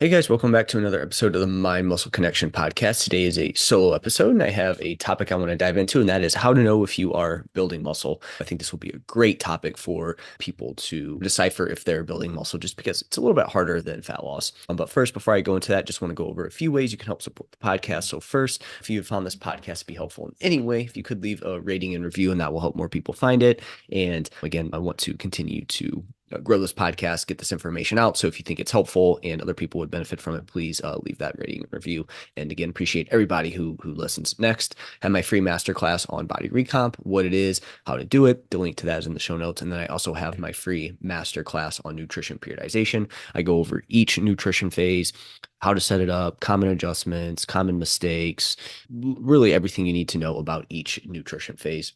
Hey guys, welcome back to another episode of the Mind Muscle Connection podcast. Today is a solo episode, and I have a topic I want to dive into, and that is how to know if you are building muscle. I think this will be a great topic for people to decipher if they're building muscle, just because it's a little bit harder than fat loss. But first, before I go into that, just want to go over a few ways you can help support the podcast. So first, if you have found this podcast to be helpful in any way, if you could leave a rating and review, and that will help more people find it. And again, I want to continue to grow this podcast, get this information out. So if you think it's helpful and other people would benefit from it, please leave that rating and review. And again, appreciate everybody who listens. Next, have my free masterclass on body recomp, what it is, how to do it. The link to that is in the show notes. And then I also have my free masterclass on nutrition periodization. I go over each nutrition phase, how to set it up, common adjustments, common mistakes, really everything you need to know about each nutrition phase,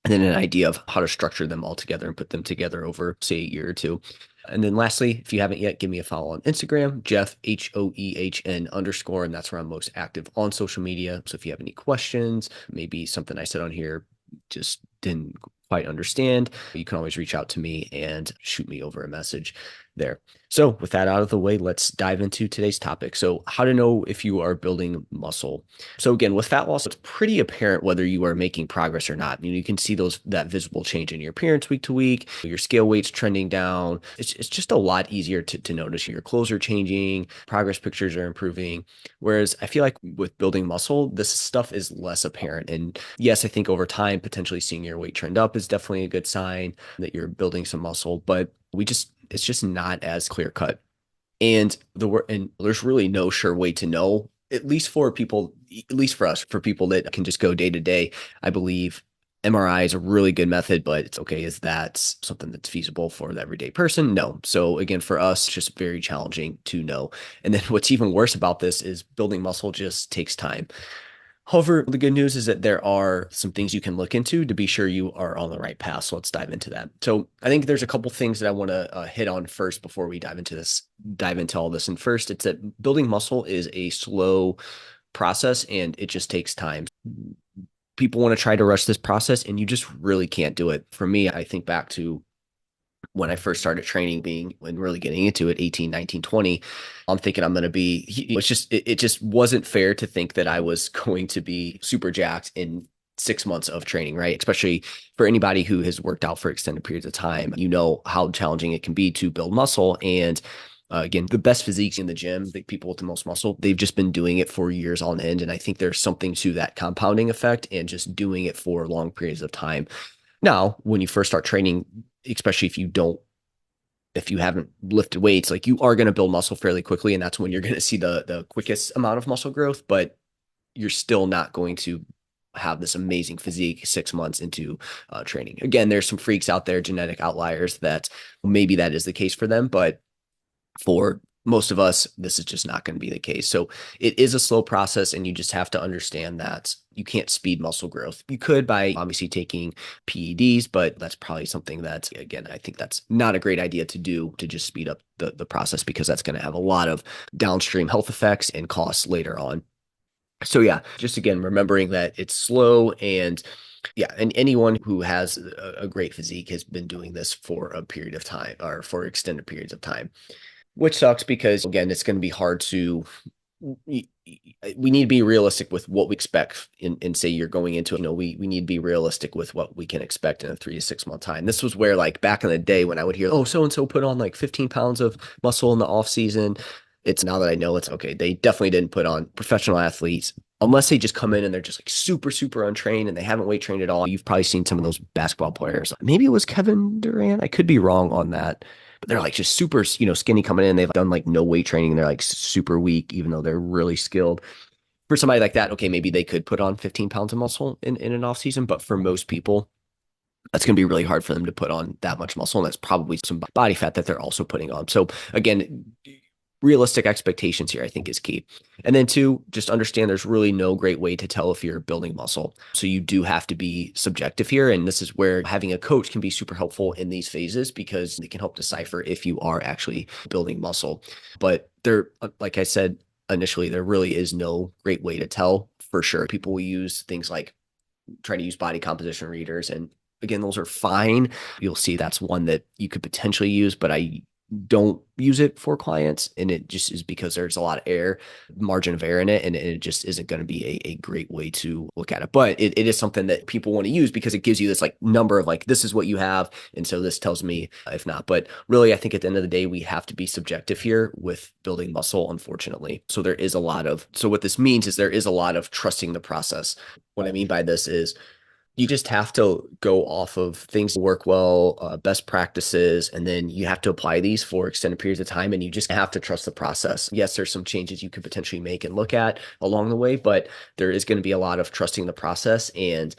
and then an idea of how to structure them all together and put them together over, say, a year or two. And then lastly, if you haven't yet, give me a follow on Instagram, Jeff, HOEHN_, and that's where I'm most active on social media. So if you have any questions, maybe something I said on here just didn't quite understand, you can always reach out to me and shoot me over a message there. So with that out of the way, let's dive into today's topic. So how to know if you are building muscle. So again, with fat loss, it's pretty apparent whether you are making progress or not. You can see that visible change in your appearance week to week, your scale weight's trending down. It's just a lot easier to notice your clothes are changing, progress pictures are improving. Whereas I feel like with building muscle, this stuff is less apparent. And yes, I think over time, potentially seeing your weight trend up is definitely a good sign that you're building some muscle, but it's just not as clear cut. And there's really no sure way to know, at least for people, at least for us, for people that can just go day to day. I believe MRI is a really good method, but it's okay. Is that something that's feasible for the everyday person? No. So again, for us, it's just very challenging to know. And then what's even worse about this is building muscle just takes time. However, the good news is that there are some things you can look into to be sure you are on the right path. So let's dive into that. So I think there's a couple things that I want to hit on first before we dive into all this. And first, it's that building muscle is a slow process and it just takes time. People want to try to rush this process and you just really can't do it. For me, I think back to when I first started training, when really getting into it, 18, 19, 20, I'm thinking I'm going to be, it just wasn't fair to think that I was going to be super jacked in 6 months of training, right? Especially for anybody who has worked out for extended periods of time, you know how challenging it can be to build muscle. And again, the best physiques in the gym, the people with the most muscle, they've just been doing it for years on end. And I think there's something to that compounding effect and just doing it for long periods of time. Now, when you first start training, especially if you haven't lifted weights, like you are going to build muscle fairly quickly. And that's when you're going to see the quickest amount of muscle growth, but you're still not going to have this amazing physique 6 months into training. Again, there's some freaks out there, genetic outliers that maybe that is the case for them, but for most of us, this is just not going to be the case. So it is a slow process, and you just have to understand that you can't speed muscle growth. You could by obviously taking PEDs, but that's probably something that, again, I think that's not a great idea to do, to just speed up the process, because that's going to have a lot of downstream health effects and costs later on. So yeah, just again, remembering that it's slow, and yeah, and anyone who has a great physique has been doing this for a period of time or for extended periods of time, which sucks because again, it's going to be hard to, we need to be realistic with what we expect in say you're going into it. We need to be realistic with what we can expect in a 3 to 6 month time. This was where, like, back in the day when I would hear, oh, so-and-so put on like 15 pounds of muscle in the off season. It's now that I know, it's okay. They definitely didn't put on. Professional athletes, unless they just come in and they're just like super, super untrained and they haven't weight trained at all. You've probably seen some of those basketball players. Maybe it was Kevin Durant. I could be wrong on that, but they're like just super, skinny coming in. They've done like no weight training. And they're like super weak, even though they're really skilled. For somebody like that, okay, maybe they could put on 15 pounds of muscle in an off season. But for most people, that's going to be really hard for them to put on that much muscle. And that's probably some body fat that they're also putting on. So again, realistic expectations here, I think, is key. And then two, just understand there's really no great way to tell if you're building muscle. So you do have to be subjective here. And this is where having a coach can be super helpful in these phases, because they can help decipher if you are actually building muscle. But there, like I said initially, there really is no great way to tell for sure. People will use things like trying to use body composition readers. And again, those are fine. You'll see that's one that you could potentially use, but don't use it for clients, and it just is because there's a lot of margin of error in it, and it just isn't going to be a great way to look at it. But it is something that people want to use because it gives you this like number of like, this is what you have, and so this tells me if not. But really, I think at the end of the day, we have to be subjective here with building muscle, unfortunately. So there is a lot of, so what this means is there is a lot of trusting the process. What I mean by this is you just have to go off of things that work well, best practices, and then you have to apply these for extended periods of time, and you just have to trust the process. Yes, there's some changes you could potentially make and look at along the way, but there is going to be a lot of trusting the process and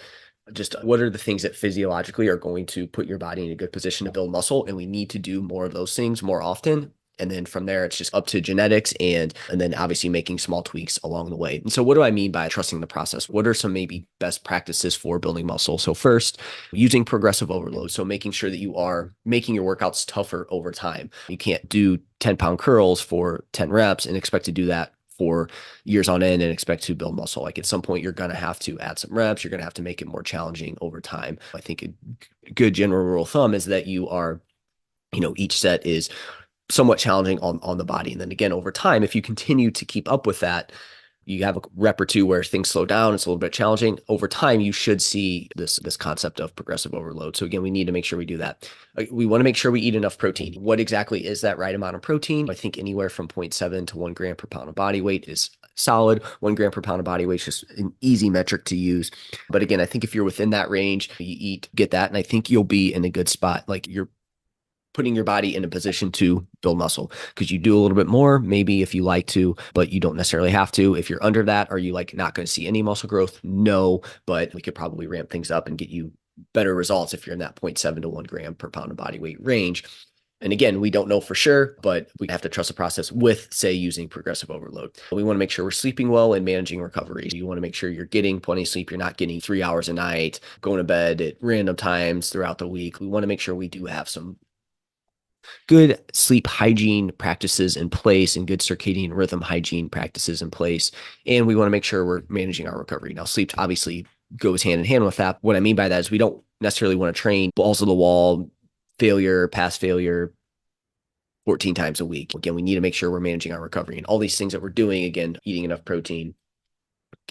just what are the things that physiologically are going to put your body in a good position to build muscle, and we need to do more of those things more often. And then from there, it's just up to genetics and then obviously making small tweaks along the way. And so what do I mean by trusting the process? What are some maybe best practices for building muscle? So first, using progressive overload. So making sure that you are making your workouts tougher over time. You can't do 10-pound curls for 10 reps and expect to do that for years on end and expect to build muscle. Like at some point, you're going to have to add some reps. You're going to have to make it more challenging over time. I think a good general rule of thumb is that you are, each set is somewhat challenging on the body. And then again, over time, if you continue to keep up with that, you have a rep or two where things slow down, it's a little bit challenging. Over time, you should see this concept of progressive overload. So again, we need to make sure we do that. We want to make sure we eat enough protein. What exactly is that right amount of protein? I think anywhere from 0.7 to 1 gram per pound of body weight is solid. 1 gram per pound of body weight is just an easy metric to use. But again, I think if you're within that range, you get that. And I think you'll be in a good spot. Like you're putting your body in a position to build muscle because you do a little bit more, maybe if you like to, but you don't necessarily have to. If you're under that, are you like not going to see any muscle growth? No, but we could probably ramp things up and get you better results if you're in that 0.7 to 1 gram per pound of body weight range. And again, we don't know for sure, but we have to trust the process with, say, using progressive overload. We want to make sure we're sleeping well and managing recovery. You want to make sure you're getting plenty of sleep. You're not getting 3 hours a night, going to bed at random times throughout the week. We want to make sure we do have some good sleep hygiene practices in place and good circadian rhythm hygiene practices in place. And we want to make sure we're managing our recovery. Now, sleep obviously goes hand in hand with that. What I mean by that is we don't necessarily want to train balls to the wall, pass failure 14 times a week. Again, we need to make sure we're managing our recovery and all these things that we're doing, again, eating enough protein,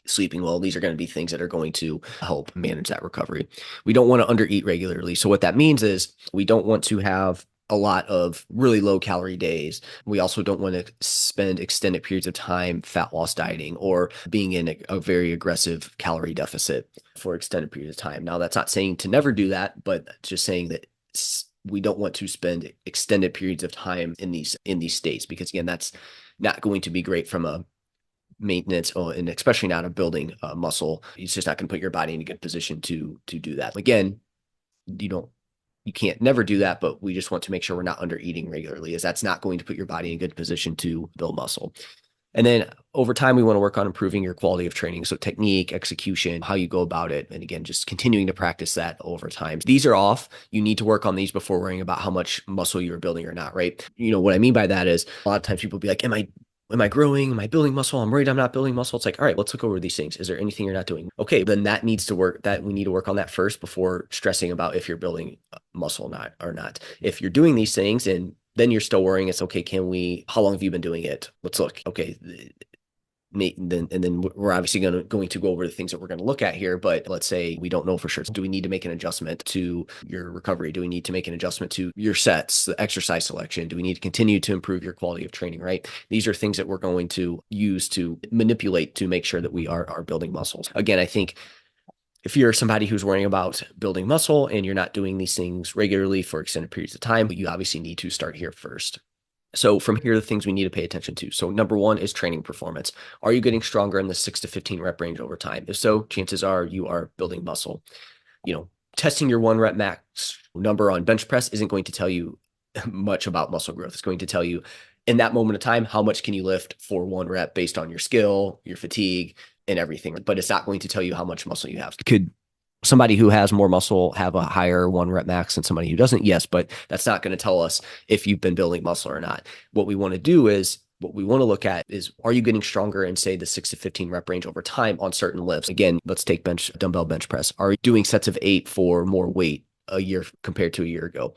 sleeping well, these are going to be things that are going to help manage that recovery. We don't want to undereat regularly. So what that means is we don't want to have a lot of really low calorie days. We also don't want to spend extended periods of time fat loss dieting or being in a very aggressive calorie deficit for extended periods of time. Now, that's not saying to never do that, but just saying that we don't want to spend extended periods of time in these states, because again, that's not going to be great from a maintenance and especially not a building muscle. It's just not going to put your body in a good position to do that. Again, you can't never do that, but we just want to make sure we're not under eating regularly, as that's not going to put your body in a good position to build muscle. And then over time, we want to work on improving your quality of training. So technique, execution, how you go about it. And again, just continuing to practice that over time. These are off. You need to work on these before worrying about how much muscle you're building or not, right? What I mean by that is a lot of times people be like, am I growing? Am I building muscle? I'm worried I'm not building muscle. It's like, all right, let's look over these things. Is there anything you're not doing? Okay, then that needs to work. That we need to work on that first before stressing about if you're building muscle or not. If you're doing these things and then you're still worrying, it's okay. How long have you been doing it? Let's look. Okay. Then we're obviously going to go over the things that we're going to look at here. But let's say we don't know for sure. Do we need to make an adjustment to your recovery? Do we need to make an adjustment to your sets, the exercise selection? Do we need to continue to improve your quality of training, right? These are things that we're going to use to manipulate to make sure that we are building muscles. Again, I think if you're somebody who's worrying about building muscle and you're not doing these things regularly for extended periods of time, you obviously need to start here first. So from here, the things we need to pay attention to. So number one is training performance. Are you getting stronger in the 6 to 15 rep range over time? If so, chances are you are building muscle. Testing your 1 rep max number on bench press isn't going to tell you much about muscle growth. It's going to tell you in that moment of time, how much can you lift for 1 rep based on your skill, your fatigue, and everything. But it's not going to tell you how much muscle you have. Could somebody who has more muscle have a higher 1 rep max than somebody who doesn't? Yes, but that's not going to tell us if you've been building muscle or not. What we want to look at is, are you getting stronger in, say, the 6 to 15 rep range over time on certain lifts? Again, let's take dumbbell bench press. Are you doing sets of 8 for more weight a year compared to a year ago?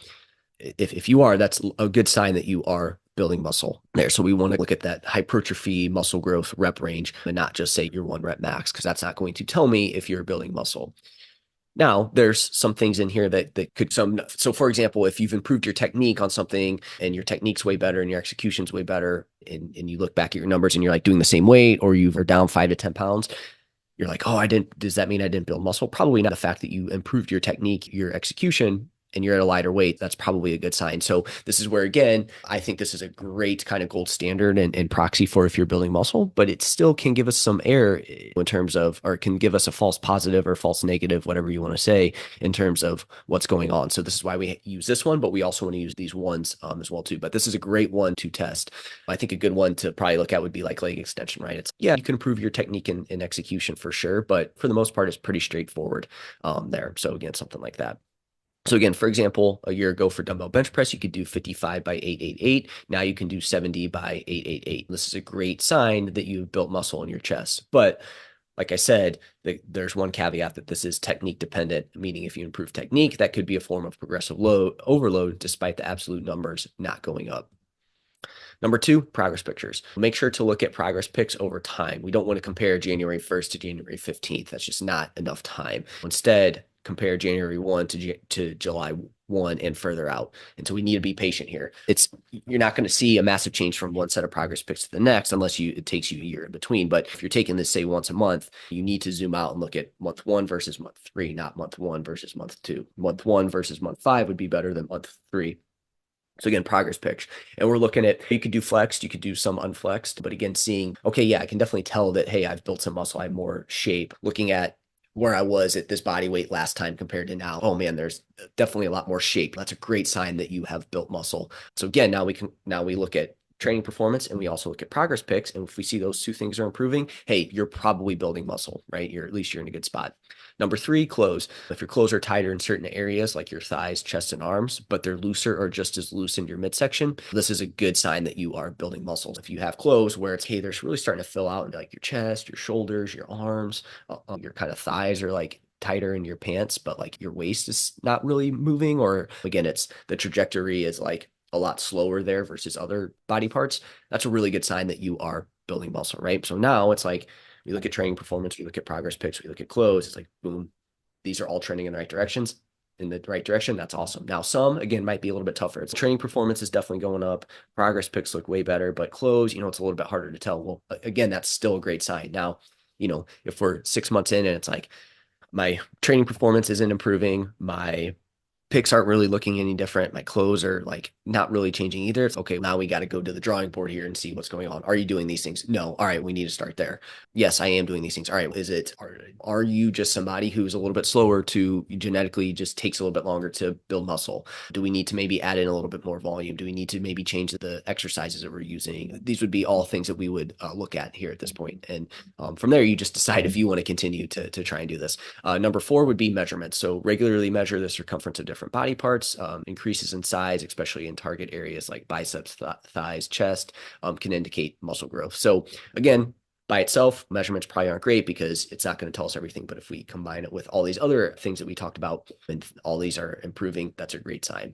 If you are, that's a good sign that you are building muscle there. So we want to look at that hypertrophy muscle growth rep range and not just say your 1 rep max, because that's not going to tell me if you're building muscle. Now, there's some things in here that could so for example, if you've improved your technique on something and your technique's way better and your execution's way better, and you look back at your numbers and you're like doing the same weight, or you are down 5 to 10 pounds, you're like, oh, does that mean I didn't build muscle? Probably not. The fact that you improved your technique, your execution, and you're at a lighter weight, that's probably a good sign. So this is where, again, I think this is a great kind of gold standard and proxy for if you're building muscle, but it still can give us some error in terms of, or it can give us a false positive or false negative, whatever you want to say, in terms of what's going on. So this is why we use this one, but we also want to use these ones as well too. But this is a great one to test. I think a good one to probably look at would be like leg extension, right? It's, yeah, you can improve your technique and execution for sure, but for the most part, it's pretty straightforward there. So again, something like that. So again, for example, a year ago for dumbbell bench press, you could do 55 by 888. Now you can do 70 by 888. This is a great sign that you've built muscle in your chest. But like I said, there's one caveat that this is technique dependent, meaning if you improve technique, that could be a form of progressive load overload despite the absolute numbers not going up. Number 2, progress pictures. Make sure to look at progress pics over time. We don't want to compare January 1st to January 15th. That's just not enough time. Instead, compare January 1 to July 1 and further out. And so we need to be patient here. You're not going to see a massive change from one set of progress pics to the next unless it takes you a year in between. But if you're taking this, say, once a month, you need to zoom out and look at month 1 versus month 3, not month 1 versus month 2. Month 1 versus month 5 would be better than month 3. So again, progress pitch. And we're looking at, you could do flexed, you could do some unflexed, but again, seeing, okay, yeah, I can definitely tell that, hey, I've built some muscle, I have more shape. Looking at where I was at this body weight last time compared to now, oh man, there's definitely a lot more shape. That's a great sign that you have built muscle. So again, now we look at training performance and we also look at progress pics. And if we see those two things are improving, hey, you're probably building muscle, right? At least you're in a good spot. Number 3, clothes. If your clothes are tighter in certain areas like your thighs, chest, and arms, but they're looser or just as loose in your midsection, this is a good sign that you are building muscles. If you have clothes where it's, hey, they're really starting to fill out into like your chest, your shoulders, your arms, your kind of thighs are like tighter in your pants, but like your waist is not really moving, or again, it's the trajectory is like a lot slower there versus other body parts, that's a really good sign that you are building muscle, right? So now it's like, we look at training performance, we look at progress pics, we look at clothes. It's like, boom, these are all trending in the right directions. In the right direction, that's awesome. Now, some again might be a little bit tougher. It's training performance is definitely going up. Progress pics look way better, but clothes, it's a little bit harder to tell. Well, again, that's still a great sign. Now, if we're 6 months in and it's like my training performance isn't improving, my picks aren't really looking any different. My clothes are like not really changing either. It's okay. Now we got to go to the drawing board here and see what's going on. Are you doing these things? No. All right. We need to start there. Yes, I am doing these things. All right. Are you just somebody who's a little bit slower to genetically just takes a little bit longer to build muscle? Do we need to maybe add in a little bit more volume? Do we need to maybe change the exercises that we're using? These would be all things that we would look at here at this point. And from there, you just decide if you want to continue to try and do this. Number 4 would be measurements. So regularly measure the circumference of different body parts. Increases in size, especially in target areas like biceps, thighs, chest, can indicate muscle growth. So again, by itself, measurements probably aren't great because it's not going to tell us everything. But if we combine it with all these other things that we talked about and all these are improving, that's a great sign.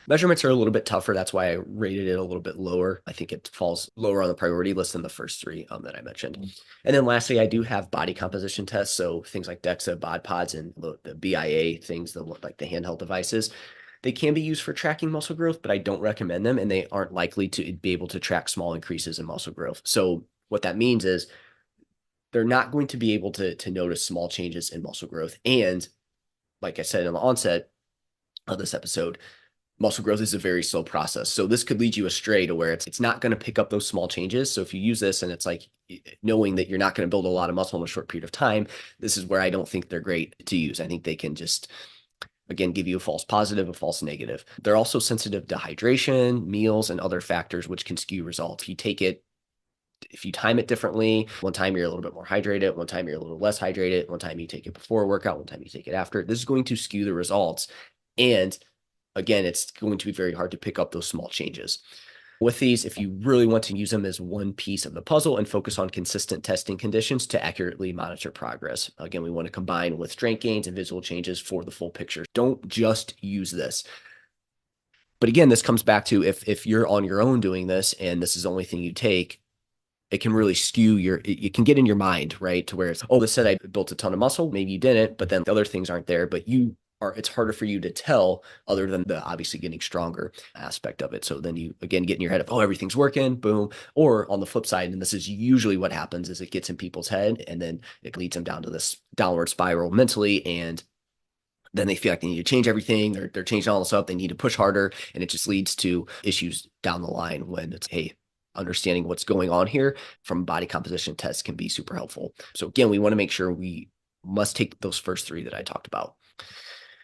Measurements are a little bit tougher. That's why I rated it a little bit lower. I think it falls lower on the priority list than the first 3 that I mentioned. And then lastly, I do have body composition tests. So things like DEXA, bod pods, and the BIA things, like the handheld devices. They can be used for tracking muscle growth, but I don't recommend them, and they aren't likely to be able to track small increases in muscle growth. So what that means is they're not going to be able to notice small changes in muscle growth. And like I said in the onset of this episode, muscle growth is a very slow process. So this could lead you astray to where it's not going to pick up those small changes. So if you use this and it's like knowing that you're not going to build a lot of muscle in a short period of time, this is where I don't think they're great to use. I think they can just, again, give you a false positive, a false negative. They're also sensitive to hydration, meals, and other factors which can skew results. If you time it differently, one time you're a little bit more hydrated, one time you're a little less hydrated, one time you take it before a workout, one time you take it after, this is going to skew the results. And again, it's going to be very hard to pick up those small changes. With these, if you really want to use them as one piece of the puzzle and focus on consistent testing conditions to accurately monitor progress. Again, we want to combine with strength gains and visual changes for the full picture. Don't just use this. But again, this comes back to if you're on your own doing this and this is the only thing you take, it can really skew it can get in your mind, right? To where it's, oh, this said I built a ton of muscle. Maybe you didn't, but then the other things aren't there, but it's harder for you to tell other than the obviously getting stronger aspect of it. So then you again get in your head of, oh, everything's working, boom. Or on the flip side, and this is usually what happens, is it gets in people's head and then it leads them down to this downward spiral mentally. And then they feel like they need to change everything. They're changing all this up. They need to push harder. And it just leads to issues down the line when it's, hey, understanding what's going on here from body composition tests can be super helpful. So again, we want to make sure we must take those first three that I talked about.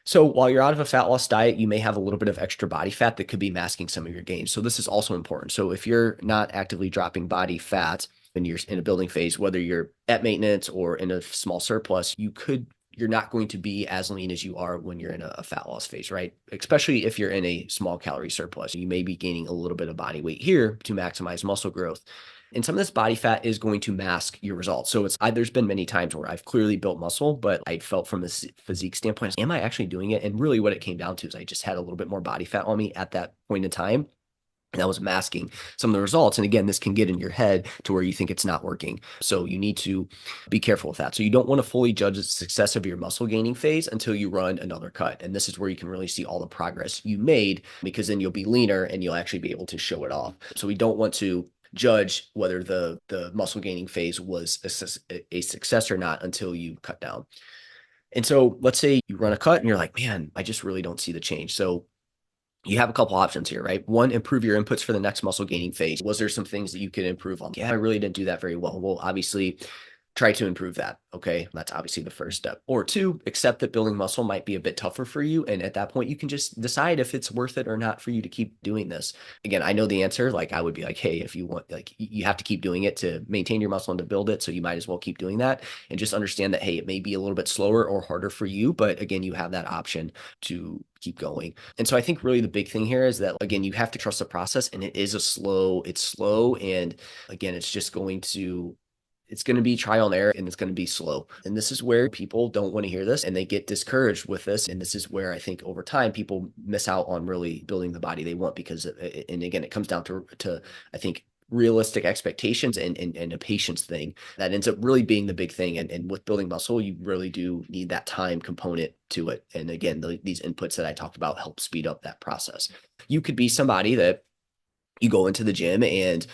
So while you're out of a fat loss diet, you may have a little bit of extra body fat that could be masking some of your gains. So this is also important. So if you're not actively dropping body fat when you're in a building phase, whether you're at maintenance or in a small surplus, you're not going to be as lean as you are when you're in a fat loss phase, right? Especially if you're in a small calorie surplus. You may be gaining a little bit of body weight here to maximize muscle growth. And some of this body fat is going to mask your results. So there's been many times where I've clearly built muscle, but I felt from a physique standpoint, am I actually doing it? And really what it came down to is I just had a little bit more body fat on me at that point in time. And that was masking some of the results. And again, this can get in your head to where you think it's not working. So you need to be careful with that. So you don't want to fully judge the success of your muscle gaining phase until you run another cut. And this is where you can really see all the progress you made, because then you'll be leaner and you'll actually be able to show it off. So we don't want to judge whether the muscle gaining phase was a success or not until you cut down. And so let's say you run a cut and you're like, man, I just really don't see the change. So you have a couple options here, right? One, improve your inputs for the next muscle gaining phase. Was there some things that you could improve on? Yeah, I really didn't do that very well. Well, obviously, try to improve that. Okay. That's obviously the first step. Or two, accept that building muscle might be a bit tougher for you. And at that point, you can just decide if it's worth it or not for you to keep doing this. Again, I know the answer. Like I would be like, hey, if you want, like you have to keep doing it to maintain your muscle and to build it. So you might as well keep doing that and just understand that, hey, it may be a little bit slower or harder for you, but again, you have that option to keep going. And so I think really the big thing here is that, again, you have to trust the process, and it's slow. And again, it's going to be trial and error, and it's going to be slow. And this is where people don't want to hear this and they get discouraged with this. And this is where I think over time, people miss out on really building the body they want because, and again, it comes down to I think, realistic expectations and a patience thing that ends up really being the big thing. And with building muscle, you really do need that time component to it. And again, these inputs that I talked about help speed up that process. You could be somebody that you go into the gym and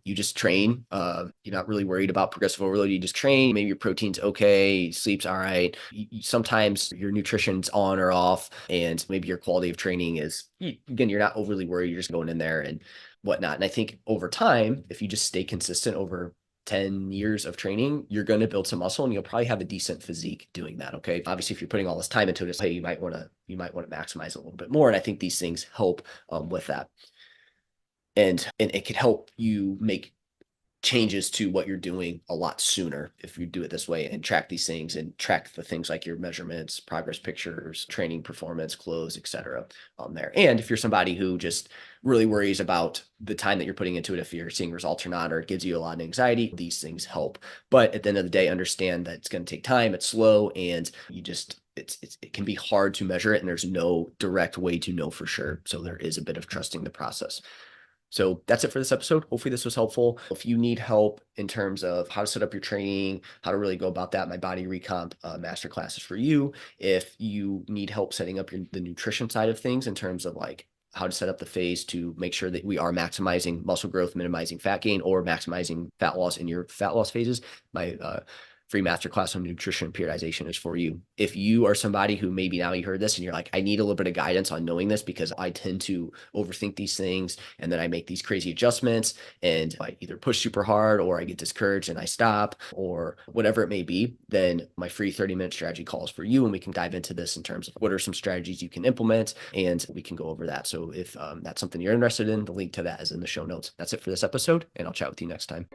you just train. You're not really worried about progressive overload. You just train. Maybe your protein's okay, sleep's all right. Sometimes your nutrition's on or off, and maybe your quality of training is, again, you're not overly worried. You're just going in there and whatnot. And I think over time, if you just stay consistent over 10 years of training, you're going to build some muscle and you'll probably have a decent physique doing that. Okay. Obviously, if you're putting all this time into it, hey, you might want to maximize a little bit more. And I think these things help with that. And it could help you make changes to what you're doing a lot sooner if you do it this way and track these things and track the things like your measurements, progress pictures, training performance, clothes, etc. on there. And if you're somebody who just really worries about the time that you're putting into it, if you're seeing results or not, or it gives you a lot of anxiety, these things help. But at the end of the day, understand that it's going to take time, it's slow, and it can be hard to measure it, and there's no direct way to know for sure. So there is a bit of trusting the process. So that's it for this episode. Hopefully this was helpful. If you need help in terms of how to set up your training, how to really go about that, my body recomp masterclass is for you. If you need help setting up the nutrition side of things in terms of like how to set up the phase to make sure that we are maximizing muscle growth, minimizing fat gain, or maximizing fat loss in your fat loss phases, my free masterclass on nutrition periodization is for you. If you are somebody who maybe now you heard this and you're like, I need a little bit of guidance on knowing this because I tend to overthink these things and then I make these crazy adjustments and I either push super hard or I get discouraged and I stop or whatever it may be, then my free 30-minute strategy call is for you, and we can dive into this in terms of what are some strategies you can implement, and we can go over that. So if that's something you're interested in, the link to that is in the show notes. That's it for this episode, and I'll chat with you next time.